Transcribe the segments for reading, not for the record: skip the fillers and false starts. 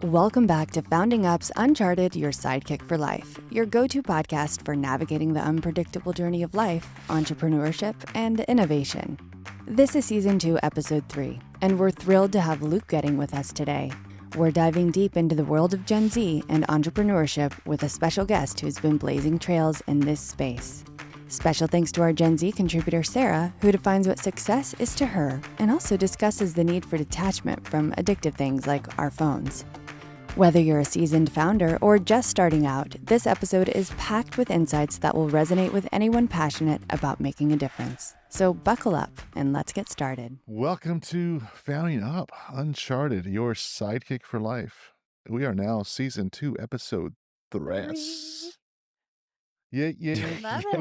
Welcome back to Founding Up's Uncharted Your Sidekick for Life, your go-to podcast for navigating the unpredictable journey of life, entrepreneurship, and innovation. This is Season 2, Episode 3, and we're thrilled to have Luke Goetting with us today. We're diving deep into the world of Gen Z and entrepreneurship with a special guest who's been blazing trails in this space. Special thanks to our Gen Z contributor, Sarah, who defines what success is to her and also discusses the need for detachment from addictive things like our phones. Whether you're a seasoned founder or just starting out, this episode is packed with insights that will resonate with anyone passionate about making a difference. So buckle up and let's get started. Welcome to Founding Up, Uncharted Your Sidekick for Life. We are now Season 2, Episode 3. Yeah. Love it.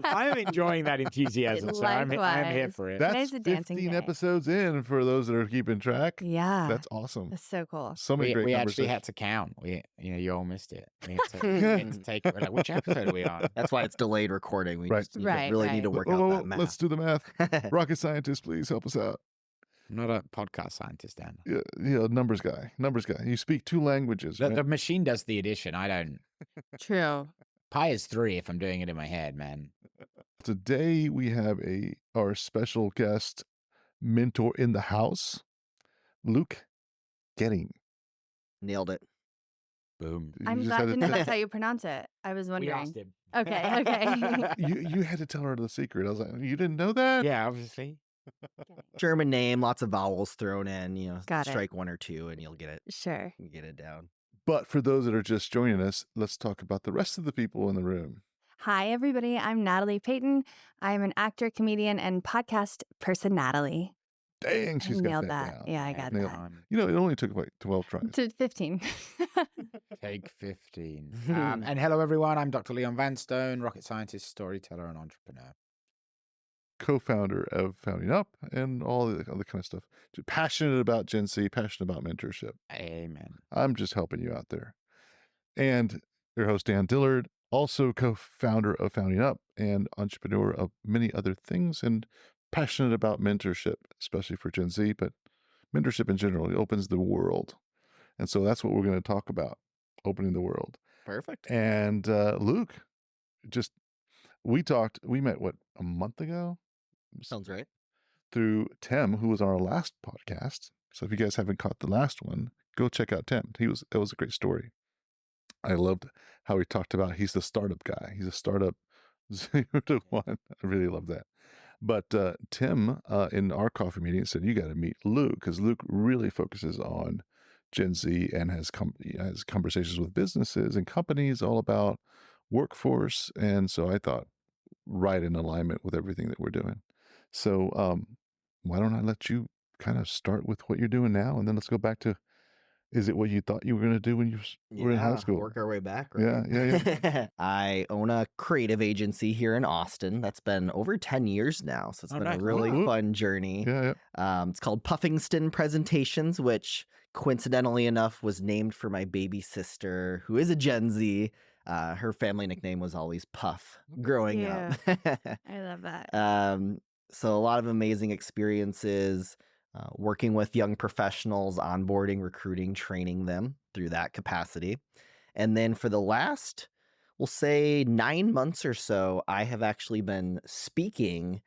I'm enjoying that enthusiasm, so I'm here for it. That's Today's a dancing 15 day. episodes in for those that are keeping track. Yeah. That's awesome. That's so cool. So many great We conversations. actually had to count. You all missed it. We had to take it. We're like, which episode are we on? That's why it's delayed recording. We Right. just really need to work out that math. Let's do the math. Rocket scientist, please help us out. I'm not a podcast scientist, Dan. Yeah, numbers guy. You speak two languages. The right? machine does the addition. I don't. True. Pi is 3 if I'm doing it in my head, man. Today we have our special guest mentor in the house, Luke Goetting. Nailed it. Boom. You I'm just glad had to know to- that's how you pronounce it. I was We wondering. asked him. Okay. you had to tell her the secret. I was like, you didn't know that? Yeah, obviously. German name, lots of vowels thrown in. Got it. Strike one or two, and you'll get it. Sure. You get it down. But for those that are just joining us, let's talk about the rest of the people in the room. Hi, everybody. I'm Natalie Peyton. I'm an actor, comedian, and podcast personality. Dang, she's I got nailed that. that. down. Yeah, I got Nailed that. You know, it only took like 12 tries. To 15. Take 15. And hello, everyone. I'm Dr. Leon Vanstone, rocket scientist, storyteller, and entrepreneur. Co-founder of Founding Up and all the other kind of stuff. Just passionate about Gen Z, passionate about mentorship. Amen. I'm just helping you out there. And your host, Dan Dillard, also co-founder of Founding Up and entrepreneur of many other things and passionate about mentorship, especially for Gen Z, but mentorship in general. It opens the world. And so that's what we're going to talk about, opening the world. Perfect. And Luke, we met, a month ago? Sounds right. Through Tim, who was on our last podcast. So if you guys haven't caught the last one, go check out Tim. It was a great story. I loved how he talked about he's the startup guy. He's a startup 0 to 1. I really love that. But Tim, in our coffee meeting, said, you got to meet Luke, because Luke really focuses on Gen Z and has conversations with businesses and companies all about workforce. And so I thought, right in alignment with everything that we're doing. So why don't I let you kind of start with what you're doing now, and then let's go back to, is it what you thought you were going to do when you were in high school? Work our way back. Right? Yeah. I own a creative agency here in Austin. That's been over 10 years now. So it's been nice. a really Ooh. fun journey. Yeah. It's called Puffingston Presentations, which coincidentally enough was named for my baby sister, who is a Gen Z. Her family nickname was always Puff growing up. I love that. So a lot of amazing experiences working with young professionals, onboarding, recruiting, training them through that capacity. And then for the last, we'll say 9 months or so, I have actually been speaking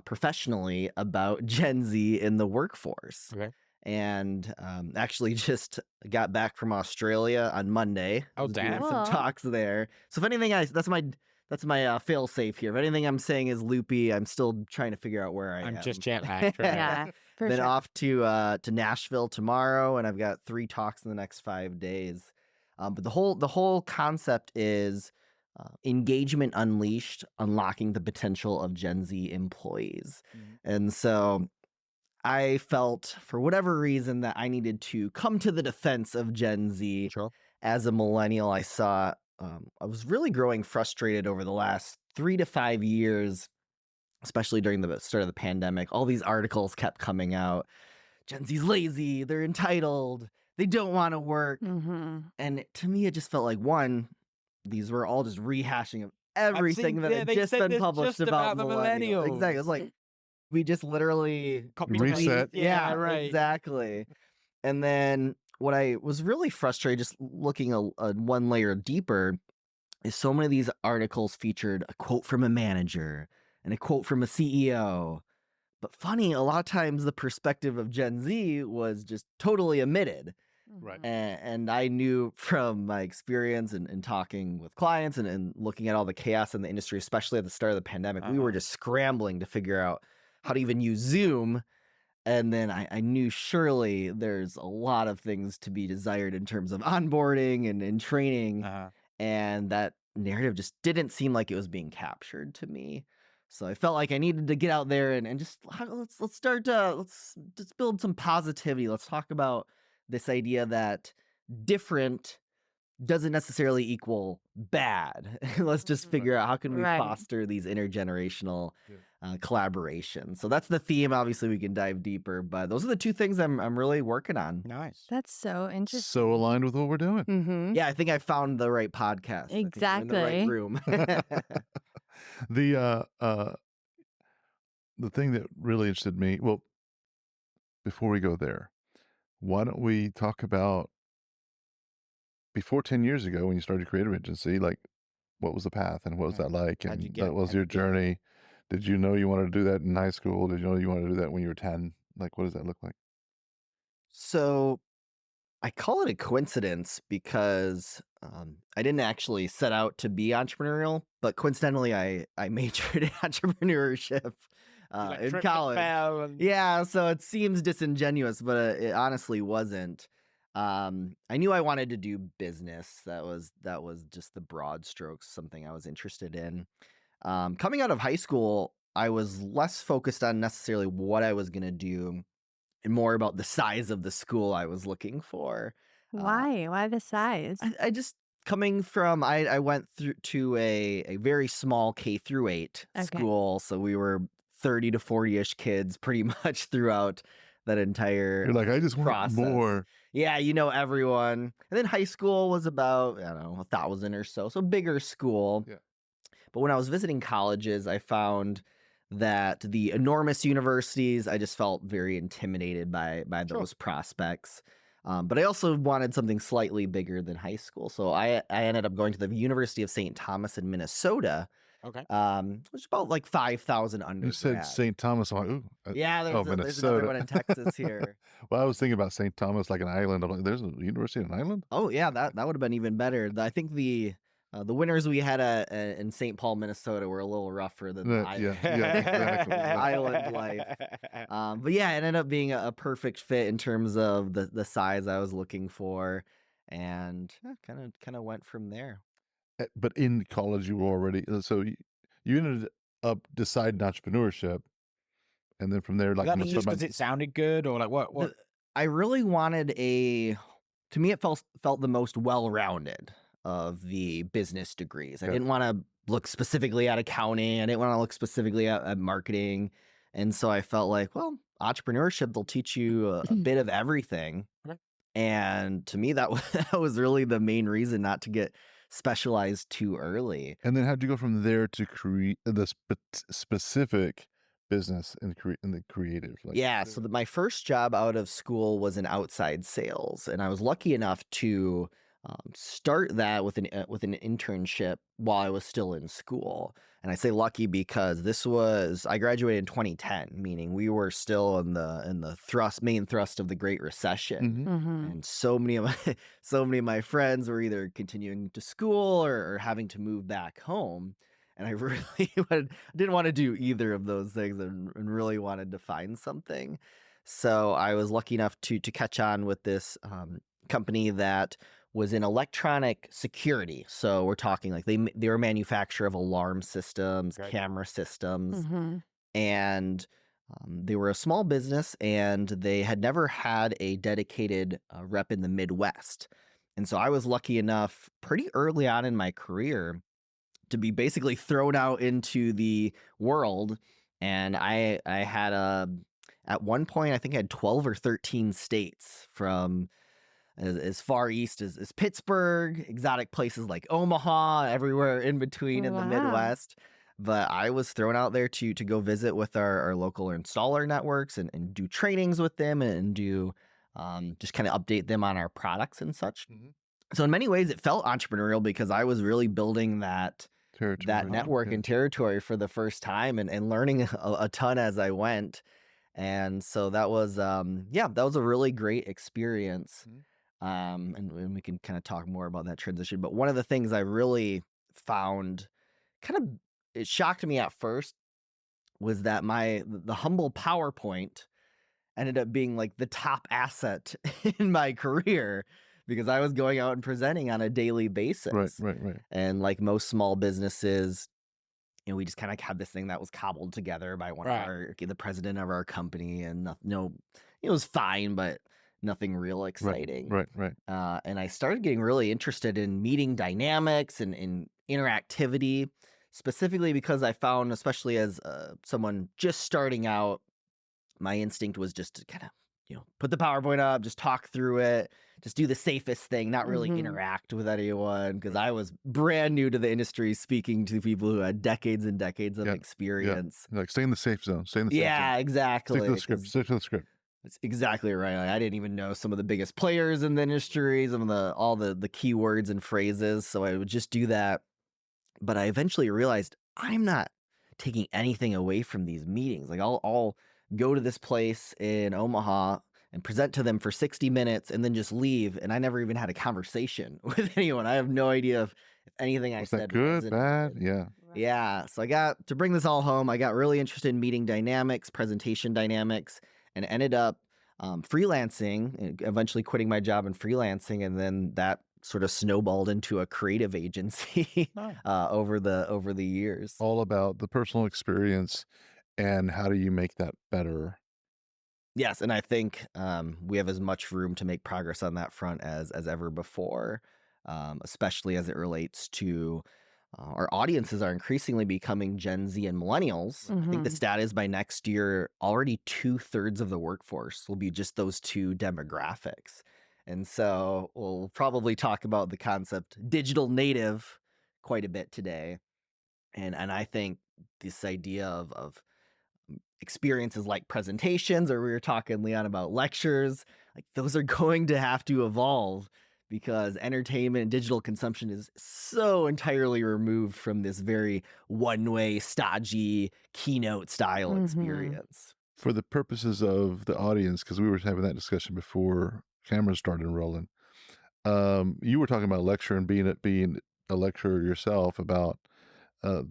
professionally about Gen Z in the workforce. Okay. And actually just got back from Australia on Monday. Oh, Was doing damn. Cool. some talks there. So if anything, that's my fail safe here. If anything I'm saying is loopy, I'm still trying to figure out where I am. I'm just jet lagged. Yeah, for Then sure. off to Nashville tomorrow, and I've got 3 talks in the next 5 days. But the whole concept is engagement unleashed, unlocking the potential of Gen Z employees. And so I felt, for whatever reason, that I needed to come to the defense of Gen Z. Sure. As a millennial, I saw I was really growing frustrated over the last 3 to 5 years, especially during the start of the pandemic. All these articles kept coming out. Gen Z's lazy, they're entitled, they don't want to work. Mm-hmm. And to me, it just felt like, one, these were all just rehashing of everything that had they just said been this published just about about the millennials. millennials. Exactly. It's like, we just literally Copy Reset. Yeah, right. exactly. And then what I was really frustrated, just looking a one layer deeper, is so many of these articles featured a quote from a manager and a quote from a CEO. But funny, a lot of times the perspective of Gen Z was just totally omitted. Right. And I knew from my experience and talking with clients and looking at all the chaos in the industry, especially at the start of the pandemic, we were just scrambling to figure out how to even use Zoom. And then I knew surely there's a lot of things to be desired in terms of onboarding and training. And that narrative just didn't seem like it was being captured to me. So I felt like I needed to get out there and just let's start let's just build some positivity. Let's talk about this idea that different doesn't necessarily equal bad. Let's just figure out how can we Right. foster these intergenerational collaborations. So that's the theme. Obviously, we can dive deeper, but those are the two things I'm really working on. Nice. That's so interesting. So aligned with what we're doing. Mm-hmm. Yeah, I think I found the right podcast. I think we're in the right Exactly. room. The thing that really interested me, well, before we go there, why don't we talk about before 10 years ago when you started Creative Agency, like what was the path and what was that like? How'd you And get- that was how'd your you get- journey. Did you know you wanted to do that in high school? Did you know you wanted to do that when you were 10? Like, what does that look like? So I call it a coincidence because I didn't actually set out to be entrepreneurial, but coincidentally, I majored in entrepreneurship Like in tripped and college. fell and- Yeah, so it seems disingenuous, but it honestly wasn't. I knew I wanted to do business. That was just the broad strokes, something I was interested in. Coming out of high school, I was less focused on necessarily what I was going to do and more about the size of the school I was looking for. Why? Why the size? I just coming from I went through to a very small K through 8 Okay. school, so we were 30 to 40-ish kids pretty much throughout that entire You're like, I just want process. more. Yeah, you know everyone. And then high school was about, I don't know, 1,000 or so bigger school. Yeah. But when I was visiting colleges, I found that the enormous universities, I just felt very intimidated by Sure. those prospects. But I also wanted something slightly bigger than high school. So I ended up going to the University of St. Thomas in Minnesota, Okay. which is about like 5,000 You undergrads. said St. Thomas. I'm like, ooh. Yeah, there's another Minnesota. one in Texas here. Well, I was thinking about St. Thomas like an island. I'm like, there's a university in an island? Oh yeah, that would have been even better. I think the winters we had in St. Paul, Minnesota, were a little rougher than the island, exactly. island life. But yeah, it ended up being a perfect fit in terms of the size I was looking for, and kind of went from there. But in college, you were already, so you ended up deciding entrepreneurship. And then from there, like, that I'm was gonna just put because my- it sounded good, or like what? I really wanted to me, it felt the most well-rounded of the business degrees. I Okay. didn't want to look specifically at accounting. I didn't want to look specifically at marketing. And so I felt like, well, entrepreneurship, they'll teach you a bit of everything. Okay. And to me, that was really the main reason not to get specialized too early. And then how'd you go from there to create the specific business in the creative? Like, Yeah, so my first job out of school was in outside sales, and I was lucky enough to start that with an internship while I was still in school. And I say lucky because I graduated in 2010, meaning we were still in the main thrust of the Great Recession. Mhm. Mm-hmm. And so many of my friends were either continuing to school or having to move back home. And I really didn't want to do either of those things and really wanted to find something. So I was lucky enough to catch on with this company that was in electronic security. So we're talking like they were a manufacturer of alarm systems, Right. camera systems, Mm-hmm. and they were a small business, and they had never had a dedicated rep in the Midwest. And so I was lucky enough pretty early on in my career to be basically thrown out into the world. And I had at one point, I think I had 12 or 13 states, from as far east as Pittsburgh, exotic places like Omaha, everywhere in between in the Wow. Midwest. But I was thrown out there to go visit with our local installer networks and do trainings with them and do just kind of update them on our products and such. Mhm. So in many ways, it felt entrepreneurial because I was really building that Territory. network Yeah. and territory for the first time and learning a ton as I went. And so that was that was a really great experience. And we can kind of talk more about that transition. But one of the things I really found it shocked me at first was that the humble PowerPoint ended up being like the top asset in my career because I was going out and presenting on a daily basis. Right. And like most small businesses, we just kind of had this thing that was cobbled together by the president of our company, and it was fine, but nothing real exciting. Right. And I started getting really interested in meeting dynamics and in interactivity, specifically because I found, especially as someone just starting out, my instinct was just to kind of, put the PowerPoint up, just talk through it, just do the safest thing, not really interact with anyone, because I was brand new to the industry, speaking to people who had decades and decades of experience. Like stay in the safe zone. Stay in the safe zone. Yeah, exactly. Stick to the script. Stick to the script. That's exactly right. Like, I didn't even know some of the biggest players in the industry, some of all the keywords and phrases, so I would just do that. But I eventually realized I'm not taking anything away from these meetings. Like I'll go to this place in Omaha and present to them for 60 minutes and then just leave. And I never even had a conversation with anyone. I have no idea if anything I said good, resonated. bad, yeah. Yeah. So I got to bring this all home. I got really interested in meeting dynamics, presentation dynamics, and ended up freelancing, and eventually quitting my job and freelancing. And then that sort of snowballed into a creative agency over the years. All about the personal experience and how do you make that better? Yes, and I think we have as much room to make progress on that front as ever before, especially as it relates to our audiences are increasingly becoming Gen Z and millennials. I think the stat is by next year, already 2/3 of the workforce will be just those two demographics. And so we'll probably talk about the concept digital native quite a bit today. And I think this idea of experiences like presentations, or we were talking, Leon, about lectures, like those are going to have to evolve because entertainment and digital consumption is so entirely removed from this very one-way, stodgy keynote style experience. For the purposes of the audience, because we were having that discussion before cameras started rolling, you were talking about lecture and being a lecturer yourself about I'll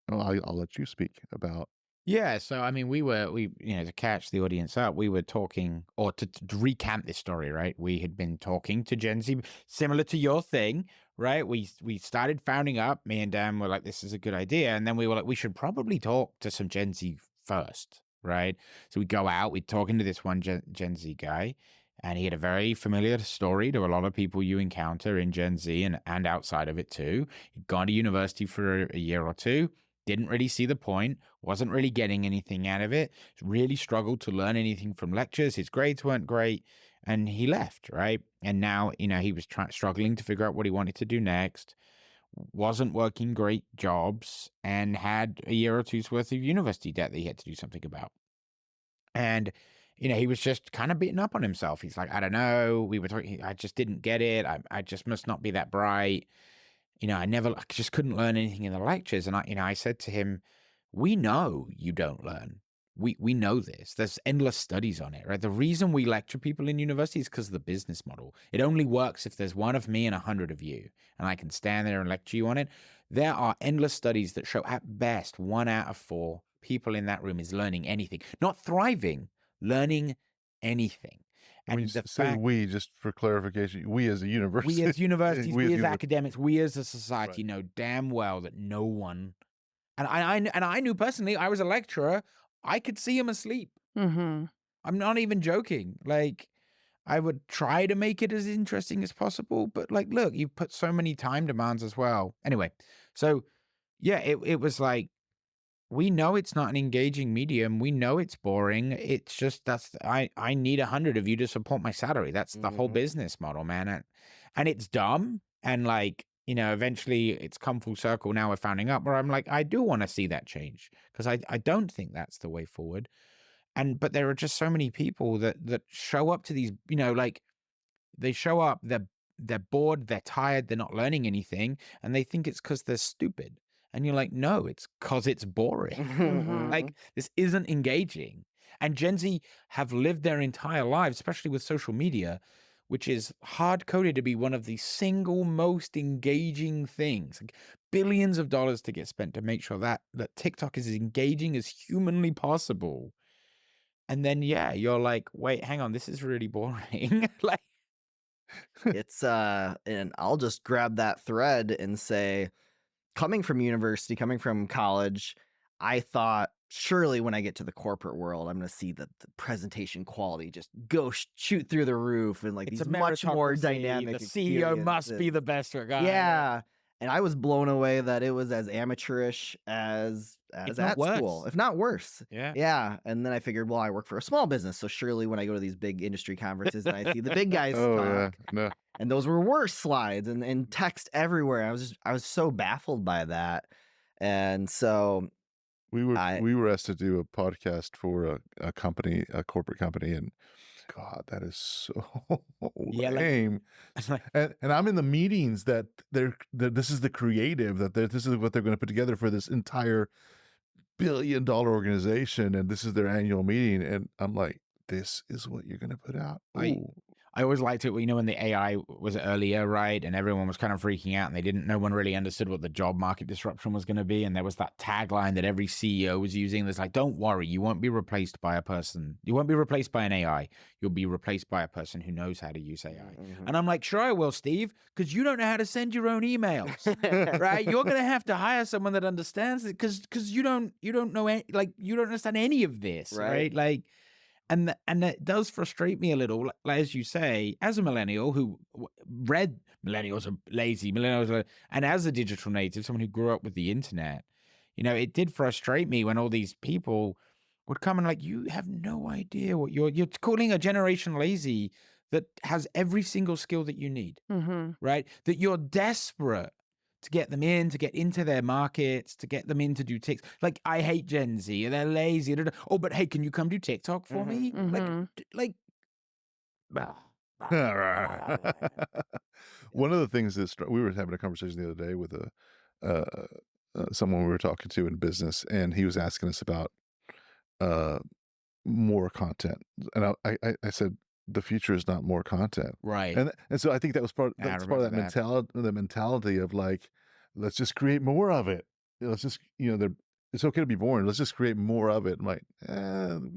let you speak about. Yeah, so I mean, we to catch the audience up, we were talking, or to recap this story, right? We had been talking to Gen Z, similar to your thing, right? We started founding up. Me and Dan were like, this is a good idea, and then we were like, we should probably talk to some Gen Z first, right? So we go out, we're talking to this one Gen Z guy, and he had a very familiar story to a lot of people you encounter in Gen Z and outside of it too. He'd gone to university for a year or two. Didn't really see the point, wasn't really getting anything out of it, really struggled to learn anything from lectures. His grades weren't great, and he left, right? And now, he was struggling to figure out what he wanted to do next, wasn't working great jobs, and had a year or two's worth of university debt that he had to do something about. And, he was just kind of beating up on himself. He's like, I don't know, we were talking, I just didn't get it. I just must not be that bright. I just couldn't learn anything in the lectures. And I said to him, we know you don't learn. We know this. There's endless studies on it, right? The reason we lecture people in university is because of the business model. It only works if there's one of me and 100 of you, and I can stand there and lecture you on it. There are endless studies that show at best 1 out of 4 people in that room is learning anything, not thriving, learning anything. And when you say we, just for clarification, we as a university. We as universities, we as academics, we as a society know damn well that no one, and I knew personally, I was a lecturer, I could see him asleep. I'm not even joking. Like, I would try to make it as interesting as possible, but like, look, you've put so many time demands as well. Anyway, so yeah, it was like, we know it's not an engaging medium. We know it's boring. It's just I need 100 of you to support my salary. That's the whole business model, man. And it's dumb. And like, eventually it's come full circle. Now we're founding up where I'm like, I do want to see that change because I don't think that's the way forward. but there are just so many people that show up to these, like they show up, they're bored, they're tired, they're not learning anything, and they think it's because they're stupid. And you're like, no, it's because it's boring. Like, this isn't engaging. And Gen Z have lived their entire lives, especially with social media, which is hard-coded to be one of the single most engaging things. Like, billions of dollars to get spent to make sure that TikTok is as engaging as humanly possible. And then, yeah, you're like, wait, hang on, this is really boring. Like, It's and I'll just grab that thread and say, coming from university, coming from college, I thought surely when I get to the corporate world, I'm going to see the presentation quality just go shoot through the roof, and like it's these a much more meritocracy, dynamic. the CEO must be experiences. the best guy. Yeah. And I was blown away that it was as amateurish as If not at school, worse. if not worse. Yeah. Yeah. And then I figured, well, I work for a small business, so surely when I go to these big industry conferences and I see the big guys Oh talk, yeah, no. and those were worse slides and text everywhere. I was so baffled by that. And so We were asked to do a podcast for a company, a corporate company, and God, that is so Yeah, like- lame. And I'm in the meetings that this is the creative that this is what they're going to put together for this entire billion-dollar organization, and this is their annual meeting, and I'm like, this is what you're going to put out. Ooh. I always liked it, when the AI was earlier, right? And everyone was kind of freaking out, and no one really understood what the job market disruption was going to be. And there was that tagline that every CEO was using. That's like, don't worry, you won't be replaced by a person. You won't be replaced by an AI. You'll be replaced by a person who knows how to use AI. And I'm like, sure I will, Steve, because you don't know how to send your own emails, right? You're going to have to hire someone that understands it, because you don't know, you don't understand any of this, right? Like, and that does frustrate me a little, like, as you say, as a millennial who read millennials are lazy, and as a digital native, someone who grew up with the internet, it did frustrate me when all these people would come and like, you have no idea what you're calling a generation lazy that has every single skill that you need, right? That you're desperate to get them in, to get into their markets, to get them in to do TikTok. Like, I hate Gen Z, they're lazy. Oh, but hey, can you come do TikTok for me? Like, One of the things that we were having a conversation the other day with someone we were talking to in business, and he was asking us about more content, and I said, the future is not more content, right? And so I think that was part of that mentality. The mentality of like, let's just create more of it. Let's just it's okay to be boring. Let's just create more of it. I'm like,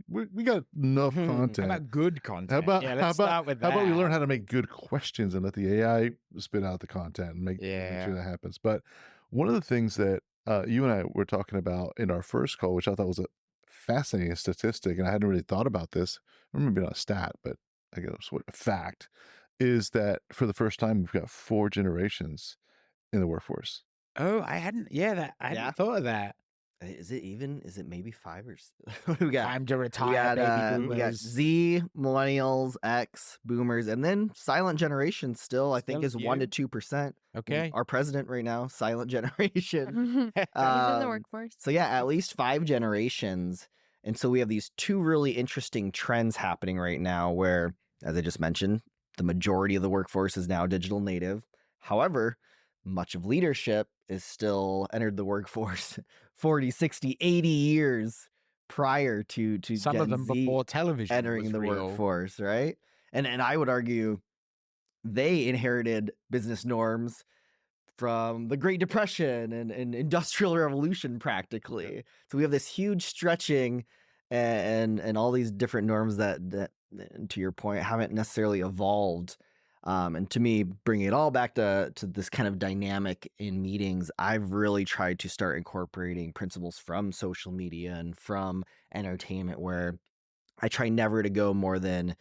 we got enough content. How about good content? Let's start with that. How about we learn how to make good questions and let the AI spit out the content and make sure that happens. But one of the things that you and I were talking about in our first call, which I thought was a fascinating statistic, and I hadn't really thought about this, maybe not a stat, but I guess what a fact is, that for the first time we've got 4 generations in the workforce. Oh, I hadn't thought of that. Is it maybe 5 or what do we got? Time to retire, baby boomers. We got Z, millennials, X, boomers, and then silent generation still I think is 1 to 2%. Okay. Our president right now, silent generation. He's in the workforce. So yeah, at least 5 generations. And so we have these 2 really interesting trends happening right now where, as I just mentioned, the majority of the workforce is now digital native. However, much of leadership is still entered the workforce 40, 60, 80 years prior to some Gen of them Z before television entering was the real. workforce, right? And I would argue they inherited business norms from the Great Depression and Industrial Revolution practically. So we have this huge stretching and all these different norms that to your point haven't necessarily evolved. And to me, bringing it all back to this kind of dynamic in meetings, I've really tried to start incorporating principles from social media and from entertainment, where I try never to go more than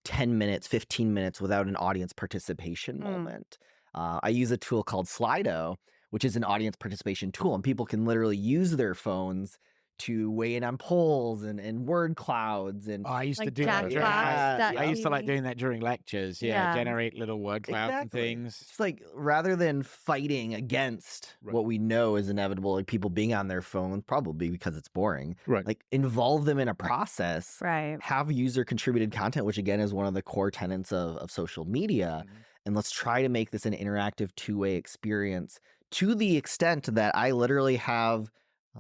10 minutes, 15 minutes without an audience participation moment. I use a tool called Slido, which is an audience participation tool, and people can literally use their phones to weigh in on polls and word clouds and Oh, I used to Like do that. Jackbox. I used to like doing that during lectures. Yeah, generate little word clouds and things. It's like rather than fighting against what we know is inevitable, like people being on their phone, probably because it's boring, Right. like involve them in a process, Right. have user contributed content, which again is one of the core tenets of social media. And let's try to make this an interactive two-way experience to the extent that I literally have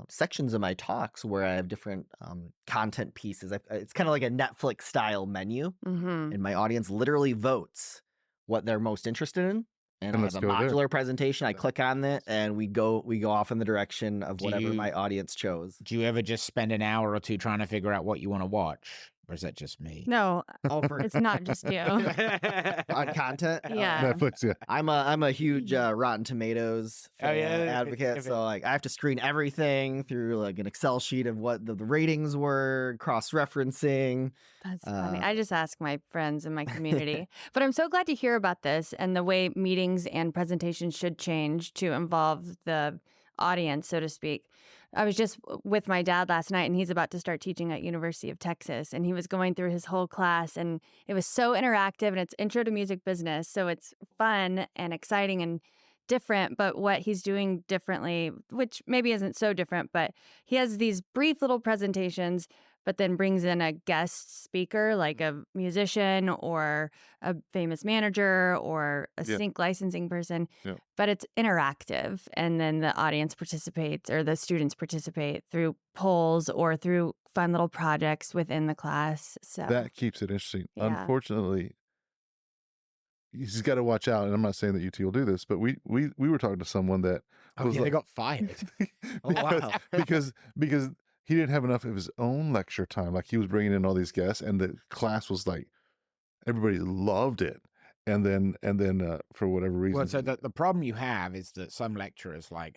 sections of my talks where I have different content pieces. It's kind of like a Netflix style menu, and my audience literally votes what they're most interested in. And I have a modular presentation. I click on it, and we go off in the direction of whatever my audience chose. Do you ever just spend an hour or two trying to figure out what you want to watch? Or is that just me? No, it's not just you. On content? Yeah. Netflix, yeah. I'm a huge Rotten Tomatoes advocate, so like I have to screen everything through like an Excel sheet of what the ratings were, cross-referencing. That's funny. I just ask my friends in my community. But I'm so glad to hear about this and the way meetings and presentations should change to involve the audience, so to speak. I was just with my dad last night, and he's about to start teaching at University of Texas, and he was going through his whole class, and it was so interactive, and it's intro to music business, so it's fun and exciting and different. But what he's doing differently, which maybe isn't so different, but he has these brief little presentations, but then brings in a guest speaker like a musician or a famous manager or a sync licensing person. But it's interactive, and then the audience participates, or the students participate through polls or through fun little projects within the class. So that keeps it interesting. Unfortunately, he's got to watch out, and I'm not saying that UT will do this, but we were talking to someone that they got fired. because he didn't have enough of his own lecture time. Like he was bringing in all these guests, and the class was like, everybody loved it. And then for whatever reason. Well, so the problem you have is that some lecturers like,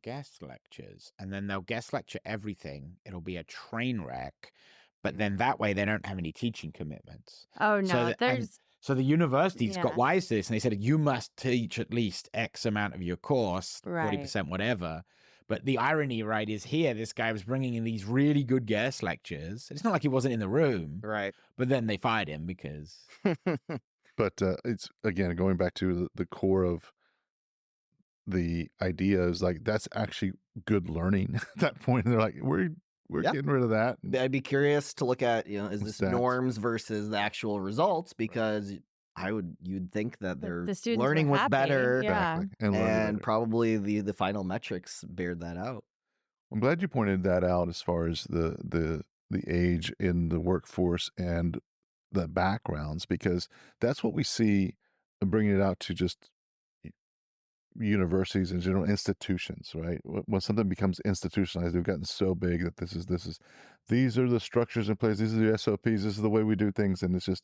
guest lectures, and then they'll guest lecture everything. It'll be a train wreck, but then that way they don't have any teaching commitments. Oh no, So the universities got wise to this, and they said, you must teach at least X amount of your course, 40%, whatever. But the irony, right, is here, this guy was bringing in these really good guest lectures. It's not like he wasn't in the room. Right. But then they fired him because... But it's, again, going back to the core of the idea is like, that's actually good learning at that point. And they're like, we're getting rid of that. I'd be curious to look at, is this norms versus the actual results? Because you'd think that their learning was better, and probably the final metrics bared that out. I'm glad you pointed that out as far as the age in the workforce and the backgrounds, because that's what we see, bringing it out to just universities and general institutions, right? When something becomes institutionalized, we've gotten so big that these are the structures in place, these are the SOPs, this is the way we do things, and it's just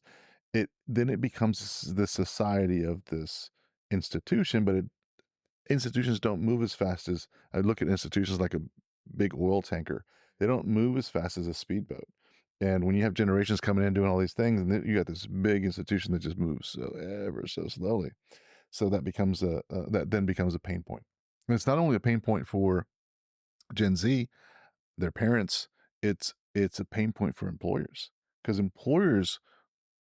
then it becomes the society of this institution. But institutions don't move as fast as, I look at institutions like a big oil tanker. They don't move as fast as a speedboat. And when you have generations coming in doing all these things, and then you got this big institution that just moves ever so slowly, so that becomes that then becomes a pain point. And it's not only a pain point for Gen Z, their parents. It's a pain point for employers, because employers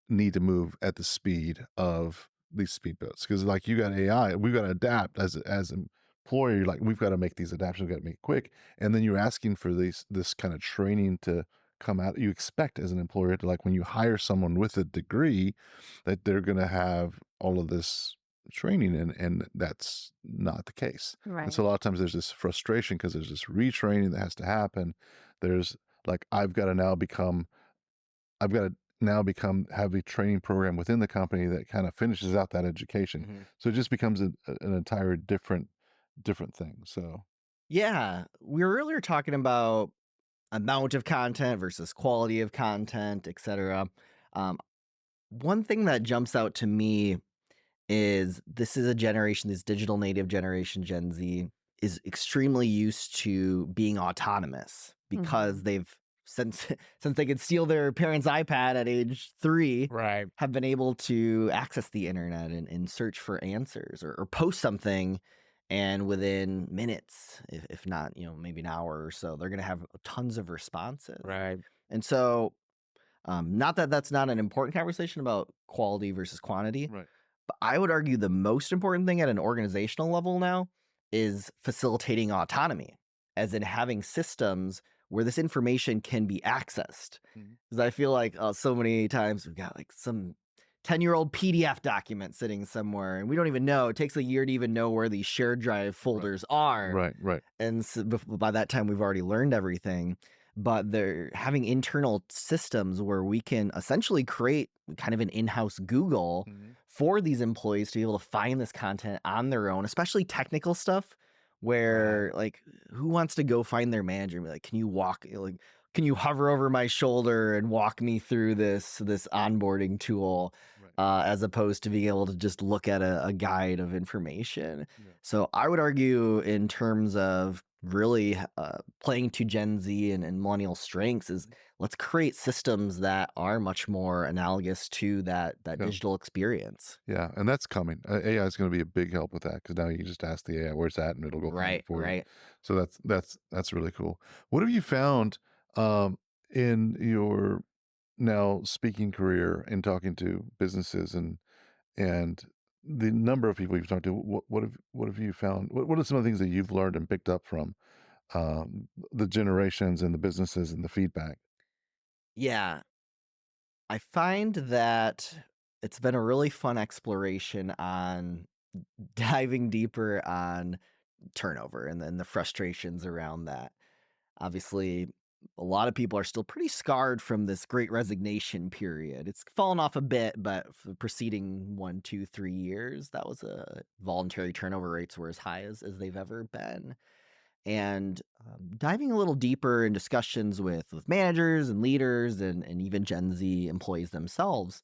need to move at the speed of these speedboats. Because like, you got AI, we've got to adapt as an employer. You're like, we've got to make these adaptations, we've got to make it quick. And then you're asking for this kind of training to come out. You expect as an employer to, like, when you hire someone with a degree, that they're going to have all of this training, and that's not the case. Right. And so a lot of times there's this frustration because there's this retraining that has to happen. There's like, I've got to now have a training program within the company that kind of finishes out that education. Mm-hmm. So it just becomes an entire different thing. So yeah, we were earlier talking about amount of content versus quality of content, etc. One thing that jumps out to me is this is a generation, this digital native generation, Gen Z, is extremely used to being autonomous because they've, since they could steal their parents' iPad at age 3, have been able to access the internet and search for answers or post something and within minutes, if not, maybe an hour or so, they're going to have tons of responses. Right. And so, not that that's not an important conversation about quality versus quantity, Right. but I would argue the most important thing at an organizational level now is facilitating autonomy, as in having systems where this information can be accessed. Mhm. Because I feel like so many times we've got like some 10-year-old PDF document sitting somewhere, and we don't even know. It takes a year to even know where these shared drive folders are. Right. Right. And so by that time, we've already learned everything. But they're having internal systems where we can essentially create kind of an in-house Google Mhm. for these employees to be able to find this content on their own, especially technical stuff where like who wants to go find their manager and be like, can you hover over my shoulder and walk me through this onboarding tool? Right. As opposed to being able to just look at a guide of information. Yeah. So I would argue in terms of really playing to Gen Z and millennial strengths is let's create systems that are much more analogous to that Yeah. digital experience. Yeah, and that's coming. AI is going to be a big help with that because now you can just ask the AI where's that, and it'll go find it for you. Right. So that's really cool. What have you found in your now speaking career and talking to businesses and the number of people you've talked to? What have you found? What are some of the things that you've learned and picked up from the generations and the businesses and the feedback? Yeah. I find that it's been a really fun exploration on diving deeper on turnover and then the frustrations around that. Obviously, a lot of people are still pretty scarred from this great resignation period. It's fallen off a bit, but for the preceding 1, 2, 3 years, that was a voluntary turnover rates were as high as they've ever been. And diving a little deeper in discussions with managers and leaders and even Gen Z employees themselves,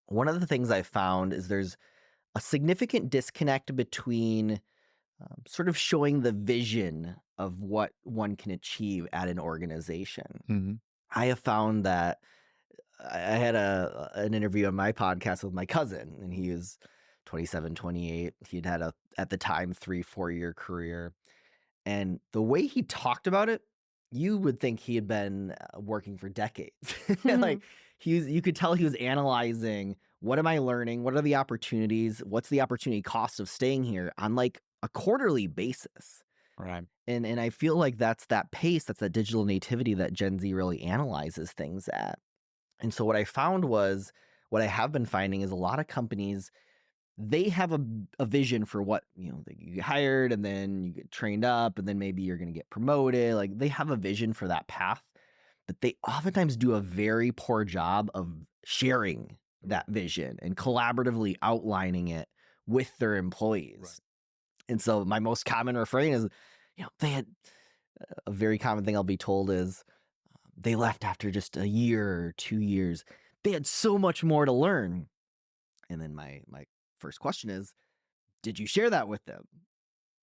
one of the things I found is there's a significant disconnect between sort of showing the vision of what one can achieve at an organization. Hmm. I have found that I had an interview on my podcast with my cousin, and he was 27, 28. He'd had at the time, 3-4 year career. And the way he talked about it, you would think he had been working for decades. Like you could tell he was analyzing, what am I learning? What are the opportunities? What's the opportunity cost of staying here on like a quarterly basis? Right. And I feel like that's that pace, that's that digital nativity that Gen Z really analyzes things at. And so what I found was, what I have been finding is a lot of companies, they have a vision for what, you get hired and then you get trained up and then maybe you're going to get promoted. Like they have a vision for that path, but they oftentimes do a very poor job of sharing that vision and collaboratively outlining it with their employees. Right. And so my most common refrain is, they had a very common thing I'll be told is they left after just a year or 2 years. They had so much more to learn. And then my first question is, did you share that with them?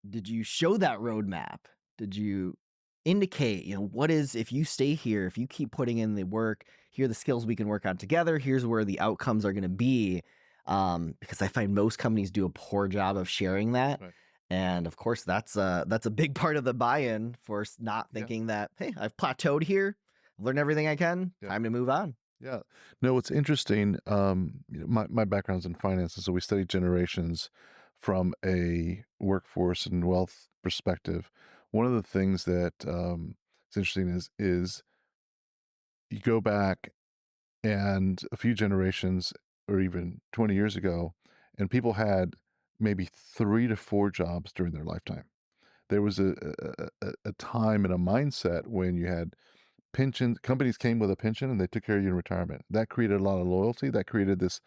Did you show that roadmap? Did you indicate, what is, if you stay here, if you keep putting in the work, here are the skills we can work on together. Here's where the outcomes are going to be. Because I find most companies do a poor job of sharing that. Right. And of course, that's a big part of the buy-in for not thinking that, hey, I've plateaued here, I've learned everything I can, time to move on. Yeah. No, it's interesting. My background's in finance, and so we study generations from a workforce and wealth perspective. One of the things that is interesting is you go back and a few generations or even 20 years ago, and people had maybe 3 to 4 jobs during their lifetime. There was a time and a mindset when you had pensions. Companies came with a pension and they took care of you in retirement. That created a lot of loyalty. That created this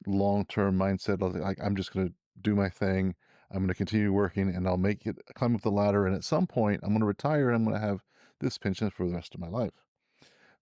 long-term mindset of like, I'm just going to do my thing. I'm going to continue working and I'll make it climb up the ladder. And at some point I'm going to retire and I'm going to have this pension for the rest of my life.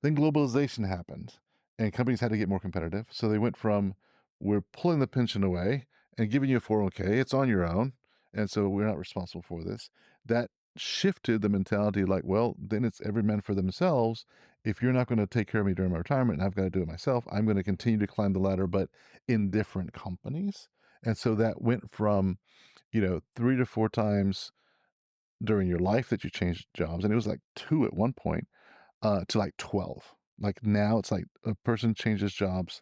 Then globalization happened and companies had to get more competitive. So they went from, we're pulling the pension away and giving you a 401k, it's on your own. And so we're not responsible for this. That shifted the mentality like, well, then it's every man for themselves. If you're not going to take care of me during my retirement and I've got to do it myself, I'm going to continue to climb the ladder, but in different companies. And so that went from, 3 to 4 times during your life that you changed jobs, and it was like 2 at one point, to like 12. Like now it's like a person changes jobs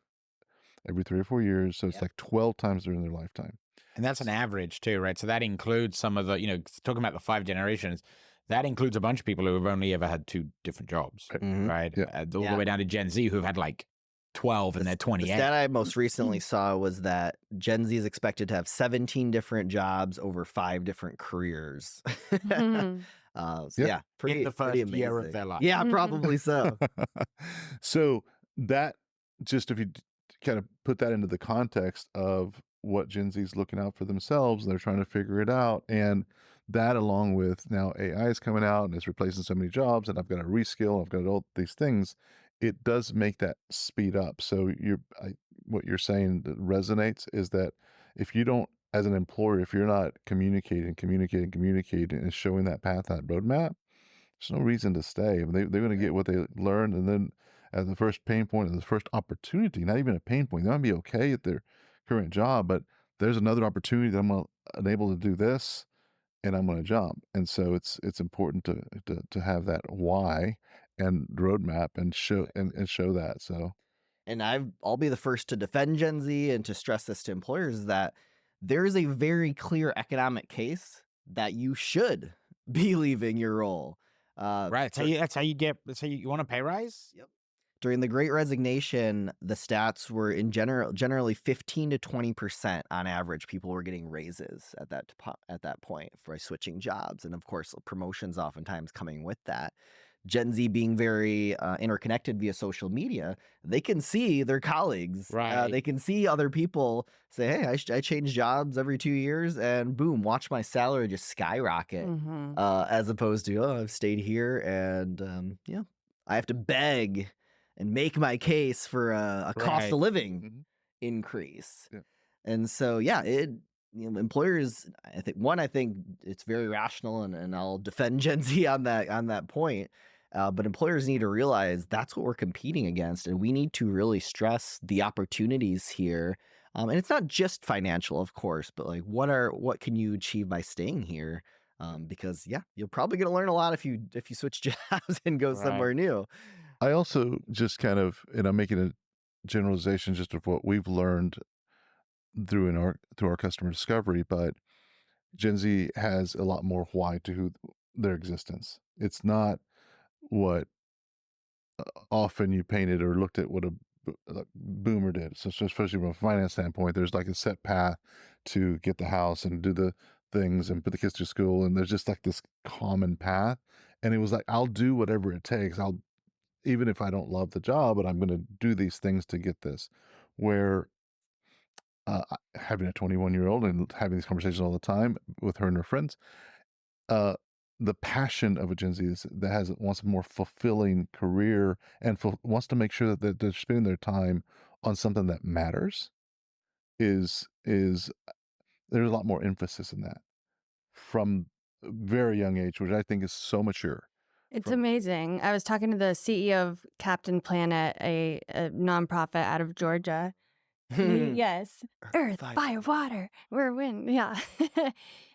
every 3 or 4 years, so it's like 12 times during their lifetime. And that's an average too, right? So that includes some of the, talking about the 5 generations, that includes a bunch of people who have only ever had 2 different jobs, right? Yeah. All the way down to Gen Z who've had like 12 and they're 28. The stat I most recently saw was that Gen Z is expected to have 17 different jobs over 5 different careers. Pretty in the first pretty year of amazing. their life. Yeah, probably so. So that, just if you kind of put that into the context of what Gen Z is looking out for themselves, they're trying to figure it out, and that along with now AI is coming out and it's replacing so many jobs, and I've got to reskill, I've got all these things, it does make that speed up. So what you're saying that resonates is that if you don't, as an employer, if you're not communicating and showing that path, that roadmap, there's no reason to stay. I mean, they're going to get what they learned, and then at the first pain point, and the first opportunity, not even a pain point, they're going to be okay at their current job, but there's another opportunity that I'm unable to do this, and I'm going to jump. And so it's important to have that why and roadmap and show and show that. So, and I'll be the first to defend Gen Z and to stress this to employers that there is a very clear economic case that you should be leaving your role. Right. That's how you want a pay rise? Yep. During the Great Resignation, the stats were generally 15 to 20% on average. People were getting raises at that point for switching jobs, and of course, promotions oftentimes coming with that. Gen Z being very interconnected via social media, they can see their colleagues. Right. They can see other people say, "Hey, I change jobs every 2 years, and boom, watch my salary just skyrocket." As opposed to, "Oh, I've stayed here, and I have to beg and make my case for a cost of living increase." Yeah. And so, employers, I think it's very rational, and I'll defend Gen Z on that point. But employers need to realize that's what we're competing against, and we need to really stress the opportunities here. And it's not just financial, of course, but like what can you achieve by staying here? Because you're probably going to learn a lot if you switch jobs and go somewhere new. I also just kind of, and I'm making a generalization just of what we've learned through our customer discovery, but Gen Z has a lot more why to their existence. It's not what often you painted or looked at what a boomer did. So especially from a finance standpoint, there's like a set path to get the house and do the things and put the kids to school, and there's just like this common path. And it was like, I'll do whatever it takes. Even if I don't love the job, but I'm going to do these things to get this. Where having a 21-year-old and having these conversations all the time with her and her friends, the passion of a Gen Z wants a more fulfilling career and wants to make sure that they're spending their time on something that matters. There's a lot more emphasis in that from a very young age, which I think is so mature. It's amazing. I was talking to the CEO of Captain Planet, a nonprofit out of Georgia. Yes. Earth, fire, water, we're wind. Yeah.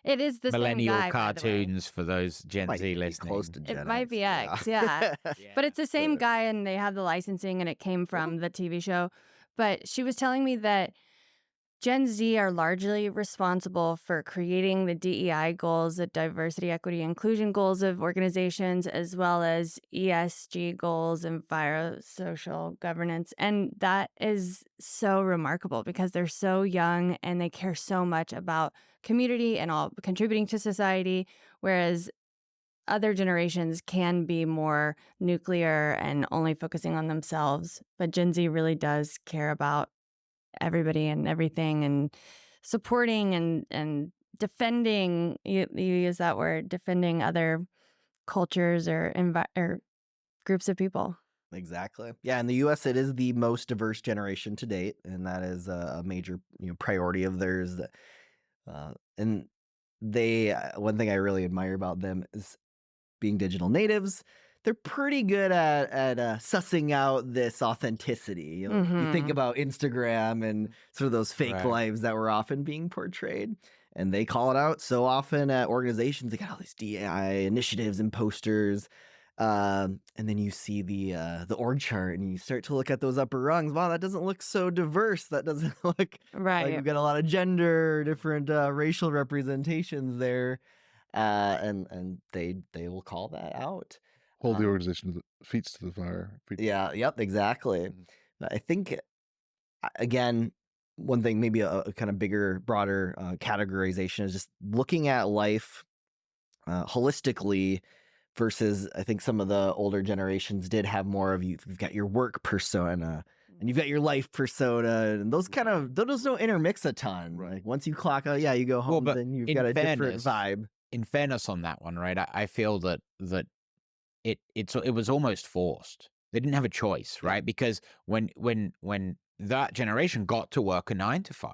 It is the millennial same guy, cartoons for those Gen Z listening. Close to Gen It might X, be X, yeah. But it's the same But- guy, and they have the licensing, and it came from the TV show. But she was telling me that Gen Z are largely responsible for creating the DEI goals, the diversity, equity, inclusion goals of organizations, as well as ESG goals and biosocial governance. And that is so remarkable because they're so young and they care so much about community and all contributing to society, whereas other generations can be more nuclear and only focusing on themselves. But Gen Z really does care about everybody and everything, and supporting and defending, you use that word, defending other cultures or groups of people. Exactly. Yeah, in the U.S., it is the most diverse generation to date, and that is a major priority of theirs. And they, one thing I really admire about them is being digital natives. They're pretty good at sussing out this authenticity. You think about Instagram and sort of those fake Right. lives that were often being portrayed. And they call it out so often at organizations. They got all these DEI initiatives and posters. And then you see the org chart and you start to look at those upper rungs. Wow, that doesn't look so diverse. That doesn't look like we've got a lot of gender, different racial representations there. And they will call that out. Hold the organization feet to the fire. Yeah, yep, exactly. I think, again, one thing, maybe a kind of bigger, broader categorization is just looking at life holistically versus I think some of the older generations did have more of you've got your work persona and you've got your life persona, and those don't intermix a ton. Right. Like once you clock out, you go home, but then you've got a different vibe. In fairness on that one, right? I feel that it was almost forced. They didn't have a choice, right? Because when that generation got to work a 9 to 5,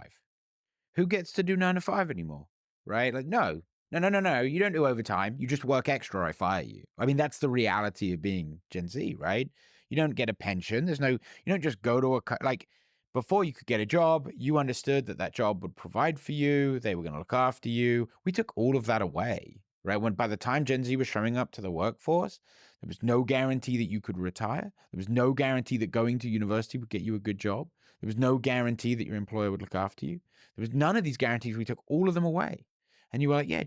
who gets to do 9 to 5 anymore, right? Like, no. You don't do overtime. You just work extra or I fire you. I mean, that's the reality of being Gen Z, right? You don't get a pension. You don't just go to like, before you could get a job, you understood that job would provide for you. They were going to look after you. We took all of that away, right? When by the time Gen Z was showing up to the workforce, there was no guarantee that you could retire. There was no guarantee that going to university would get you a good job. There was no guarantee that your employer would look after you. There was none of these guarantees. We took all of them away. And you were like, yeah,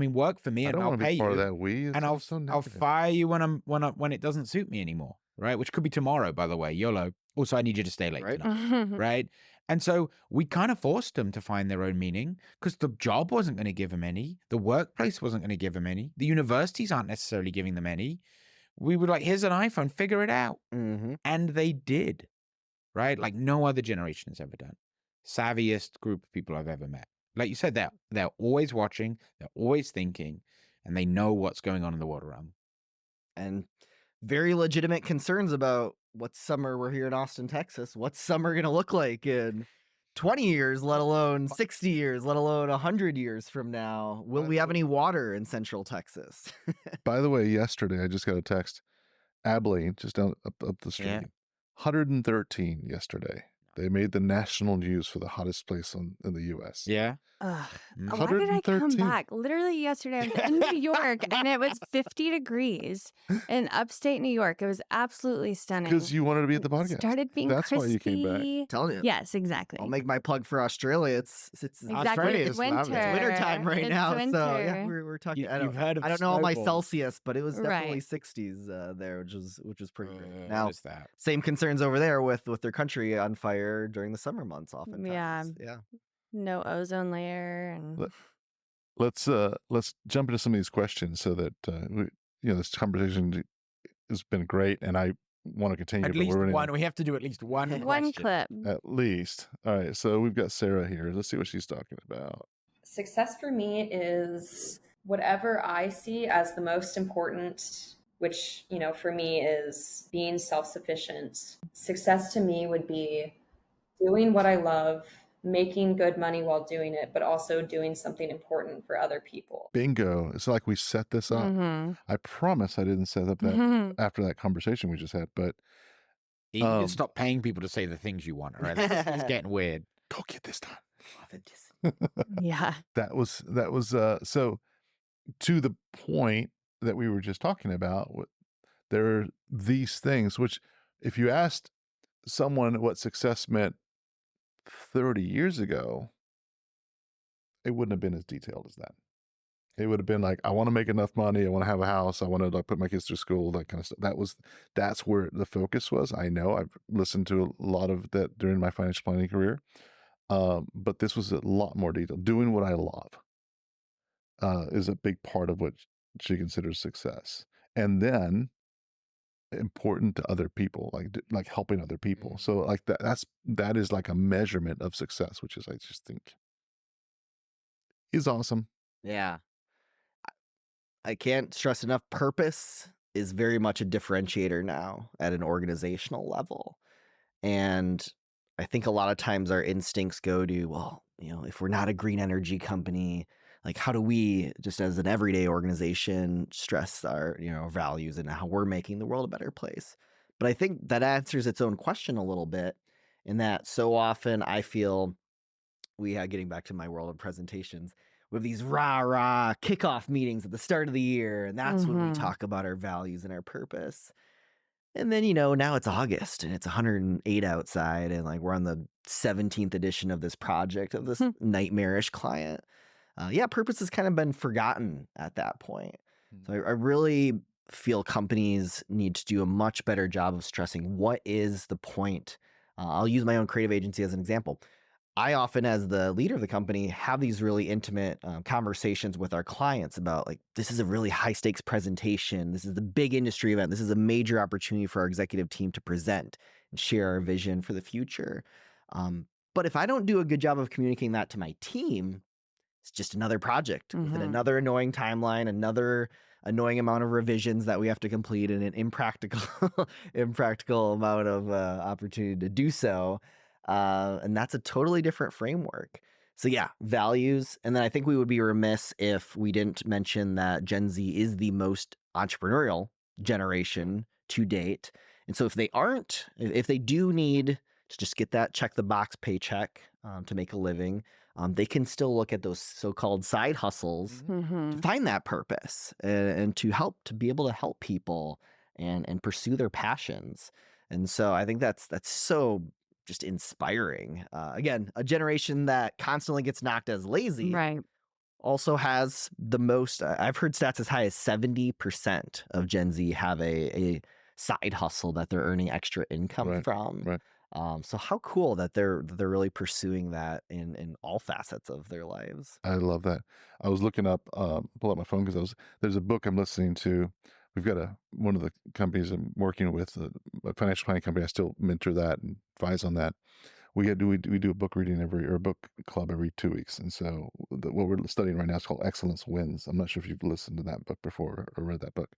work for me and I'll pay you. And I'll fire you when it doesn't suit me anymore, right? Which could be tomorrow, by the way, YOLO. Also, I need you to stay late tonight, right? And so we kind of forced them to find their own meaning because the job wasn't going to give them any. The workplace wasn't going to give them any. The universities aren't necessarily giving them any. We were like, here's an iPhone, figure it out. Mm-hmm. And they did, right? Like no other generation has ever done. Savviest group of people I've ever met. Like you said, they're always watching, they're always thinking, and they know what's going on in the world around them. And very legitimate concerns about what summer we're here in Austin, Texas. What's summer going to look like in 20 years, let alone 60 years, let alone 100 years from now? Will we have any water in Central Texas? By the way, yesterday I just got a text. Abilene, just down up the street, 113 yesterday. They made the national news for the hottest place in the U.S. Yeah. Why did I come back? Literally yesterday, I was in New York and it was 50 degrees in upstate New York. It was absolutely stunning. Because you wanted to be at the podcast. It started being That's crispy. why you came back. Telling you. Yes, exactly. I'll make my plug for Australia. It's exactly. It's winter. It's winter time right now. Winter. So yeah, we're talking. You've heard of I don't know all my snowball. Celsius, but it was definitely 60s there, which was pretty great. Now, What is that? same concerns over there with their country on fire during the summer months. Oftentimes, yeah. No ozone layer and. Let's jump into some of these questions so that this conversation has been great, and I want to continue. At least one. We have to do at least one. One question. clip. At least. All right. So we've got Sarah here. Let's see what she's talking about. Success for me is whatever I see as the most important, which, for me is being self-sufficient. Success to me would be doing what I love, making good money while doing it, but also doing something important for other people. Bingo. It's like we set this up. Mm-hmm. I promise I didn't set up that after that conversation we just had, but You can stop paying people to say the things you want, right? It's getting weird. go get this done. Yeah. That was so to the point that we were just talking about. There are these things which, if you asked someone what success meant 30 years ago, it wouldn't have been as detailed as that. It would have been like, I want to make enough money, I want to have a house, I want to put my kids through school, that kind of stuff. That's where the focus was. I know I've listened to a lot of that during my financial planning career, but this was a lot more detailed. Doing what I love is a big part of what she considers success, and then important to other people, like helping other people. So like that is like a measurement of success, which is, I just think, is awesome. Yeah. I can't stress enough, purpose is very much a differentiator now at an organizational level. And I think a lot of times our instincts go to, well, if we're not a green energy company, like how do we, just as an everyday organization, stress our, values and how we're making the world a better place? But I think that answers its own question a little bit, in that so often I feel getting back to my world of presentations, we have these rah kickoff meetings at the start of the year, and that's when we talk about our values and our purpose. And then, now it's August and it's 108 outside, and like we're on the 17th edition of this project of this nightmarish client. Purpose has kind of been forgotten at that point. So I really feel companies need to do a much better job of stressing what is the point. I'll use my own creative agency as an example. I often, as the leader of the company, have these really intimate conversations with our clients about, like, this is a really high stakes presentation. This is the big industry event. This is a major opportunity for our executive team to present and share our vision for the future. But if I don't do a good job of communicating that to my team, it's just another project with another annoying timeline, another annoying amount of revisions that we have to complete, and an impractical amount of opportunity to do so. And that's a totally different framework. So values. And then I think we would be remiss if we didn't mention that Gen Z is the most entrepreneurial generation to date. And so if they do need to just get that check the box paycheck to make a living, they can still look at those so-called side hustles to find that purpose and to be able to help people and pursue their passions. And so I think that's so just inspiring. Again, a generation that constantly gets knocked as lazy, Right. also has the most. I've heard stats as high as 70% of Gen Z have a side hustle that they're earning extra income from. Right. So how cool that they're really pursuing that in all facets of their lives. I love that. I was looking up, pull up my phone because there's a book I'm listening to. We've got one of the companies I'm working with, a financial planning company. I still mentor that and advise on that. We do a book reading or a book club every 2 weeks. And so what we're studying right now is called Excellence Wins. I'm not sure if you've listened to that book before or read that book.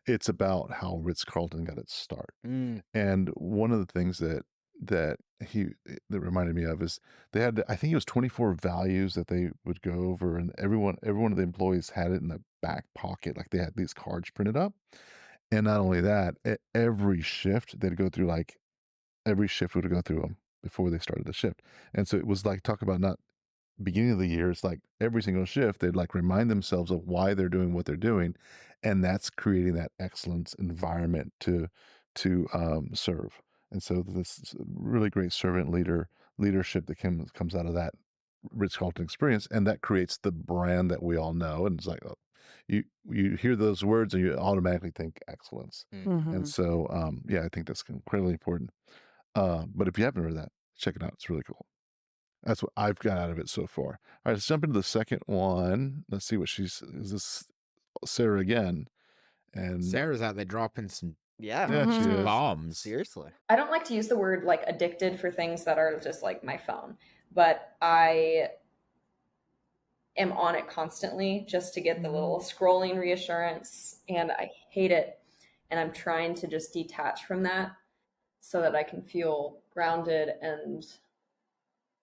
It's about how Ritz-Carlton got its start. And one of the things that reminded me of is they had, I think it was 24 values that they would go over, and every one of the employees had it in the back pocket, like they had these cards printed up. And not only that, every shift would go through them before they started the shift. And so it was like, talk about not beginning of the year, it's like every single shift they'd like remind themselves of why they're doing what they're doing, and that's creating that excellence environment to serve. And so this really great servant leadership that comes out of that Ritz-Carlton experience, and that creates the brand that we all know. And it's like, you hear those words and you automatically think excellence. And so I think that's incredibly important. But if you haven't heard that, check it out. It's really cool. That's what I've got out of it so far. All right, let's jump into the second one. Let's see what is this Sarah again. And Sarah's out there dropping some she is. bombs. Seriously. I don't like to use the word like addicted for things that are just like my phone, but I am on it constantly just to get the little scrolling reassurance, and I hate it. And I'm trying to just detach from that so that I can feel grounded and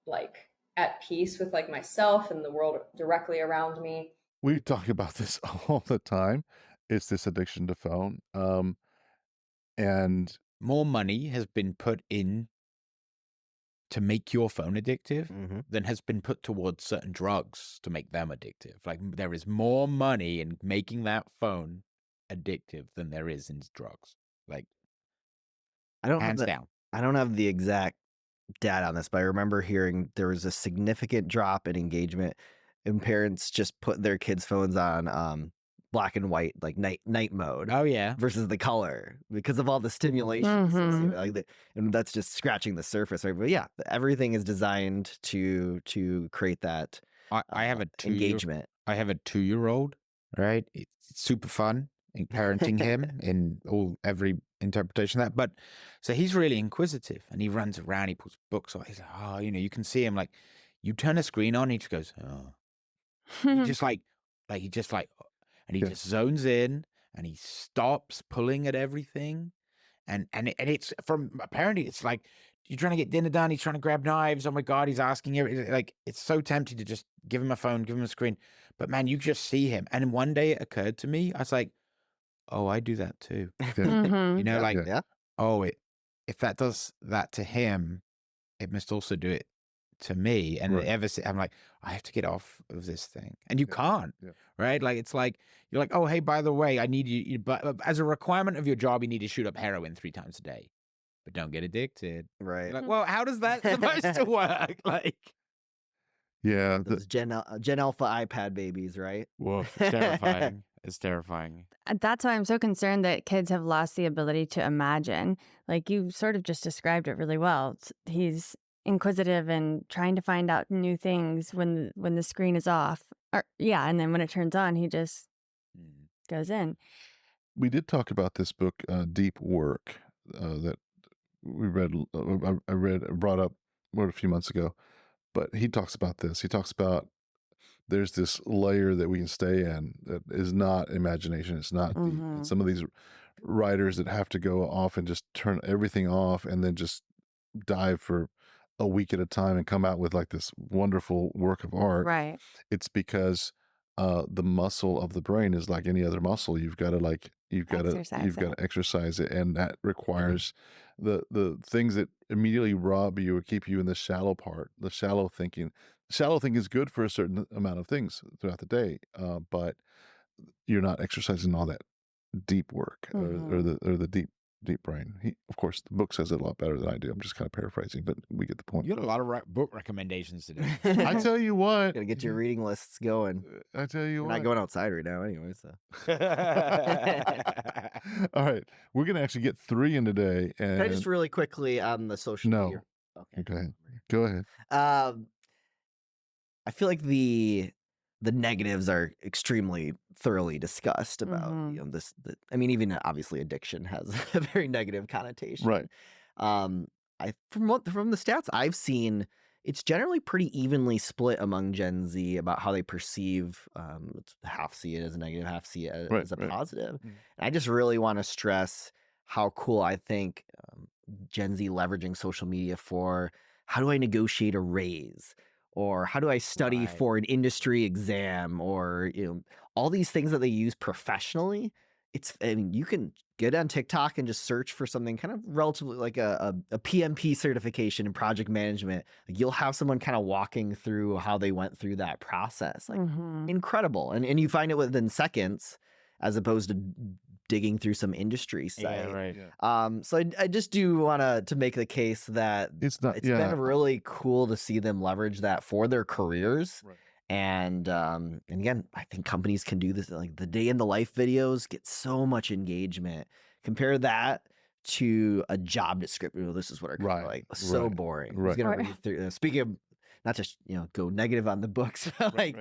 like at peace with like myself and the world directly around me. We talk about this all the time. It's this addiction to phone. And more money has been put in to make your phone addictive than has been put towards certain drugs to make them addictive. Like there is more money in making that phone addictive than there is in drugs. Like hands down. I don't have the exact data on this, but I remember hearing there was a significant drop in engagement and parents just put their kids' phones on black and white, like night mode. Oh yeah, versus the color because of all the stimulation. And that's just scratching the surface, right? But everything is designed to create that. I have a engagement. I have a 2-year-old, right? It's super fun in parenting him in every interpretation of that. But so he's really inquisitive and he runs around, he puts books on. He's like, you can see him like, you turn a screen on, he just goes, he just just zones in and he stops pulling at everything. And it's from apparently it's like, you're trying to get dinner done. He's trying to grab knives. Oh my God, he's asking everything. Like, it's so tempting to just give him a phone, give him a screen. But man, you just see him. And one day it occurred to me, I was like, oh, I do that too. If that does that to him, it must also do it to me. And Right. I'm like, I have to get off of this thing, and you can't, Yeah. right? Like it's like you're like, oh hey, by the way, I need you, but as a requirement of your job, you need to shoot up heroin 3 times a day, but don't get addicted. Right. You're like, well, how does that supposed to work? Like, Yeah. Those Gen Alpha iPad babies, right? whoa, it's terrifying. It's terrifying. That's why I'm so concerned that kids have lost the ability to imagine. Like you sort of just described it really well. He's inquisitive and trying to find out new things when the screen is off. And then when it turns on, he just goes in. We did talk about this book, Deep Work, that we read. I brought up a few months ago, but he talks about this. He talks about there's this layer that we can stay in that is not imagination. It's not deep. Mhm. And some of these writers that have to go off and just turn everything off and then just dive for a week at a time and come out with like this wonderful work of art. Right. It's because the muscle of the brain is like any other muscle. You've got to exercise it, and that requires the things that immediately rob you or keep you in the shallow part, the shallow thinking. Shallow thinking is good for a certain amount of things throughout the day, but you're not exercising all that deep work or the deep brain. Of course, the book says it a lot better than I do. I'm just kind of paraphrasing, but we get the point. You got a lot of book recommendations today. I tell you what, Gotta get your reading lists going. I tell you We're what. not going outside right now anyway, so. All right, we're gonna actually get 3 in today. And Can I just really quickly on the social media? Okay. Go ahead. I feel like the negatives are extremely thoroughly discussed about this. Even obviously addiction has a very negative connotation. Right. From the stats I've seen, it's generally pretty evenly split among Gen Z about how they perceive. Half see it as a negative, half see it as a positive. And I just really want to stress how cool I think Gen Z leveraging social media for how do I negotiate a raise? Or how do I study for an industry exam? Or all these things that they use professionally. You can get on TikTok and just search for something kind of relatively like a PMP certification in project management. Like you'll have someone kind of walking through how they went through that process. Like incredible, and you find it within seconds, as opposed to digging through some industry site. Yeah, right. So I just do want to make the case that it's been really cool to see them leverage that for their careers. Right. And again, I think companies can do this. Like the day in the life videos get so much engagement. Compare that to a job description. This is what our like so boring. Right. Gonna read through. Speaking of, not just go negative on the books, but like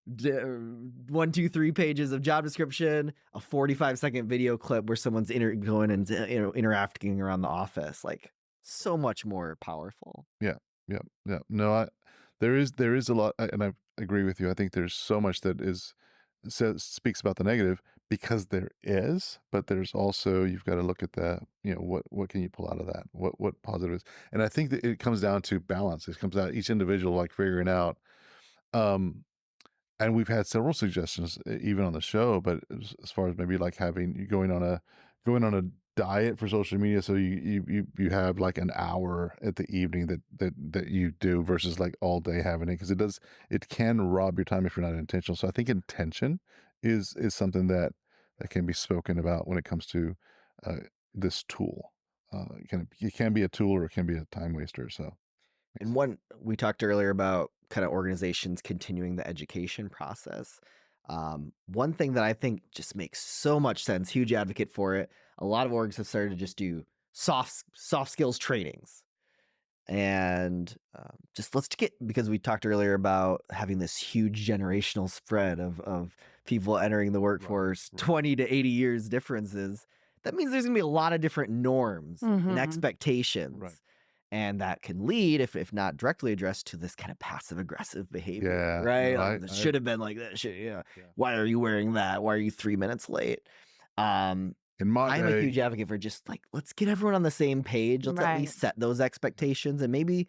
1, 2, 3 pages of job description, a 45-second video clip where someone's going and interacting around the office. Like so much more powerful. Yeah. No, there is a lot, and I agree with you. I think there's so much that speaks about the negative, because there is, but there's also, you've got to look at that. What can you pull out of that? What positive is? And I think that it comes down to balance. It comes out each individual like figuring out. And we've had several suggestions even on the show, but as far as maybe like going on a diet for social media, so you have like an hour at the evening that you do versus like all day having it, because it can rob your time if you're not intentional. So I think intention is something that can be spoken about when it comes to this tool. It can be a tool or it can be a time waster. So, and we talked earlier about kind of organizations continuing the education process. One thing that I think just makes so much sense, huge advocate for it. A lot of orgs have started to just do soft skills trainings. And because we talked earlier about having this huge generational spread of people entering the workforce, 20 to 80 years differences. That means there's going to be a lot of different norms and expectations. Right. And that can lead, if not directly addressed, to this kind of passive aggressive behavior. Yeah, right? It should have been like that. Why are you wearing that? Why are you 3 minutes late? I'm a huge advocate for just like, let's get everyone on the same page. Let's at least set those expectations. And maybe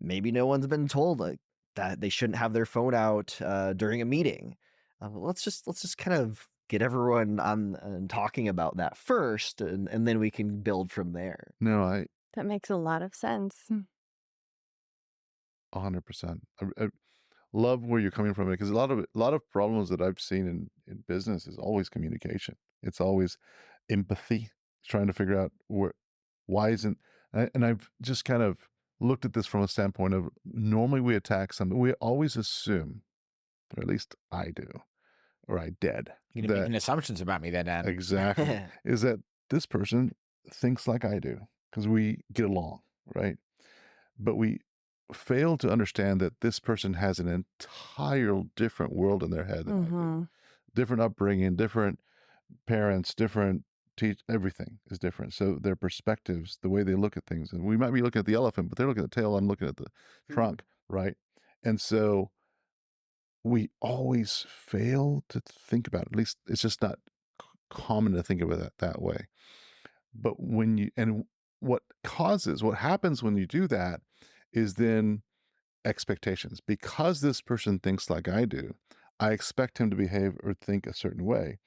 no one's been told like that they shouldn't have their phone out during a meeting. Let's just kind of get everyone on and talking about that first, and then we can build from there. No, that makes a lot of sense. 100%. I love where you're coming from, because a lot of problems that I've seen in business is always communication. It's always empathy, trying to figure out why isn't, and I've just kind of looked at this from a standpoint of, normally we attack something, we always assume, or at least I do, or I did, You're that making assumptions about me there, Dan. exactly is that this person thinks like I do because we get along, right? But we fail to understand that this person has an entire different world in their head than I do. Mm-hmm. Different upbringing, different parents, different everything is different. So their perspectives, the way they look at things, and we might be looking at the elephant, but they're looking at the tail, I'm looking at the trunk, right? And so we always fail to think about it. At least it's just not common to think about it that way. But what happens when you do that is then expectations. Because this person thinks like I do, I expect him to behave or think a certain way.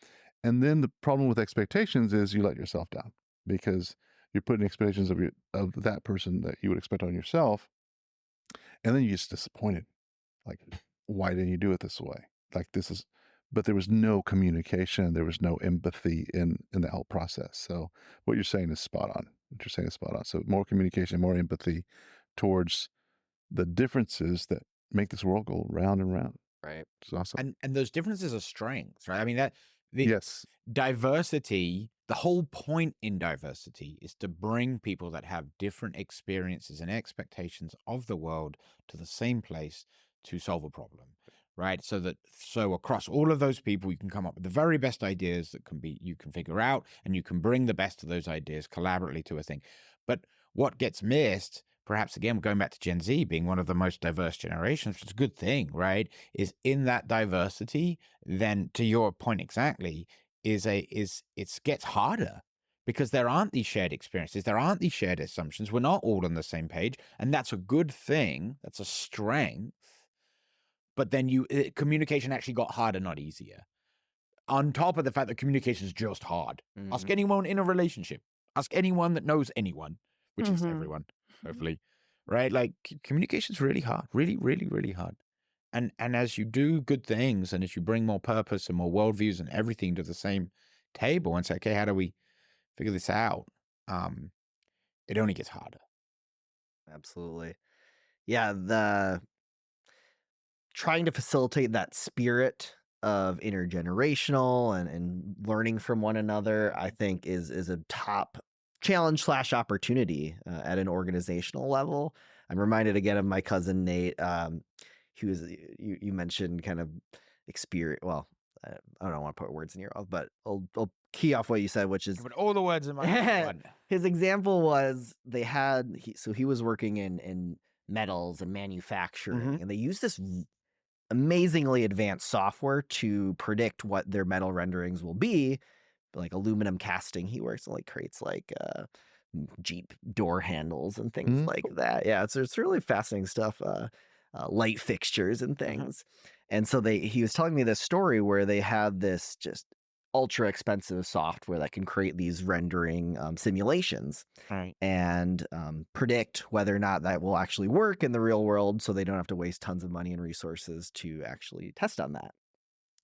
And then the problem with expectations is you let yourself down, because you're putting expectations of that person that you would expect on yourself. And then you're just disappointed. Like, why didn't you do it this way? Like, but there was no communication. There was no empathy in the whole process. So what you're saying is spot on. So more communication, more empathy towards the differences that make this world go round and round. Right. It's awesome. And those differences are strengths, right? I mean, Yes. diversity, the whole point in diversity is to bring people that have different experiences and expectations of the world to the same place to solve a problem, right? So across all of those people, you can come up with the very best ideas you can figure out, and you can bring the best of those ideas collaboratively to a thing. But what gets missed, perhaps again, going back to Gen Z being one of the most diverse generations, which is a good thing, right? Is in that diversity, then to your point exactly, it gets harder, because there aren't these shared experiences, there aren't these shared assumptions. We're not all on the same page, and that's a good thing. That's a strength. But then communication actually got harder, not easier. On top of the fact that communication is just hard. Mm-hmm. Ask anyone in a relationship. Ask anyone that knows anyone, which is Mhm. everyone, hopefully, right? Like, communication is really hard, really, really, really hard. And as you do good things, and as you bring more purpose and more worldviews and everything to the same table and say, okay, how do we figure this out? It only gets harder. Absolutely. Yeah, trying to facilitate that spirit of intergenerational and learning from one another, I think is a top challenge / opportunity at an organizational level. I'm reminded again of my cousin Nate. He was you mentioned kind of experience. Well, I don't want to put words in your mouth, but I'll key off what you said, which is But all the words in my mouth. his example was he was working in metals and manufacturing, and they used this amazingly advanced software to predict what their metal renderings will be, like aluminum casting. He works and creates Jeep door handles and things like that. Yeah, it's really fascinating stuff. Light fixtures and things. And so he was telling me this story where they had this just ultra expensive software that can create these rendering simulations, Right. and predict whether or not that will actually work in the real world, so they don't have to waste tons of money and resources to actually test on that.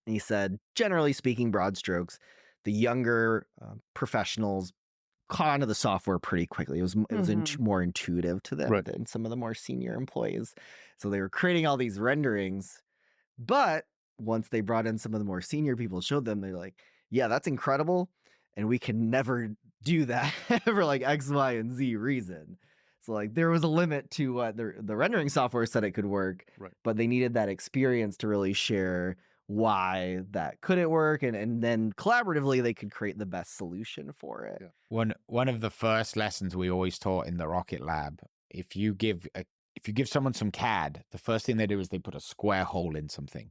And he said, generally speaking, broad strokes, the younger professionals caught onto the software pretty quickly. It was more intuitive to them than some of the more senior employees. So they were creating all these renderings, but once they brought in some of the more senior people, showed them, they're like, yeah, that's incredible, and we can never do that for X, Y, and Z reason. So there was a limit to what the rendering software said it could work, but they needed that experience to really share why that couldn't work, and then collaboratively they could create the best solution for it. Yeah. One of the first lessons we always taught in the Rocket Lab, if you give someone some CAD, the first thing they do is they put a square hole in something.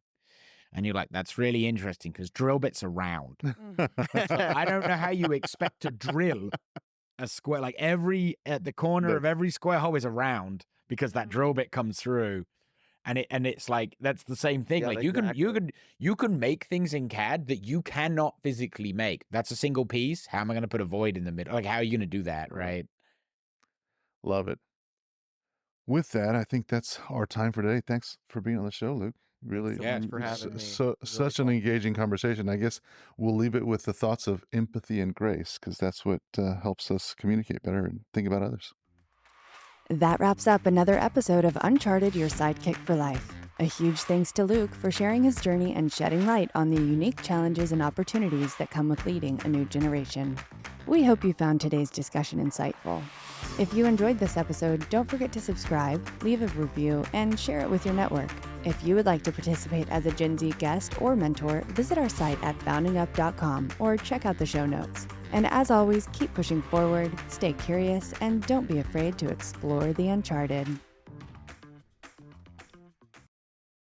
And you're like, that's really interesting because drill bits are round. So I don't know how you expect to drill a square. At the corner of every square hole is a round, because that drill bit comes through. And it's that's the same thing. Yeah, you can make things in CAD that you cannot physically make. That's a single piece. How am I going to put a void in the middle? How are you going to do that, right? Love it. With that, I think that's our time for today. Thanks for being on the show, Luke. Really, so Yeah, much for s- having me. so Really such an cool. engaging conversation. I guess we'll leave it with the thoughts of empathy and grace, because that's what helps us communicate better and think about others. That wraps up another episode of Uncharted Your Sidekick for Life. A huge thanks to Luke for sharing his journey and shedding light on the unique challenges and opportunities that come with leading a new generation. We hope you found today's discussion insightful. If you enjoyed this episode, don't forget to subscribe, leave a review, and share it with your network. If you would like to participate as a Gen Z guest or mentor, visit our site at foundingup.com or check out the show notes. And as always, keep pushing forward, stay curious, and don't be afraid to explore the uncharted.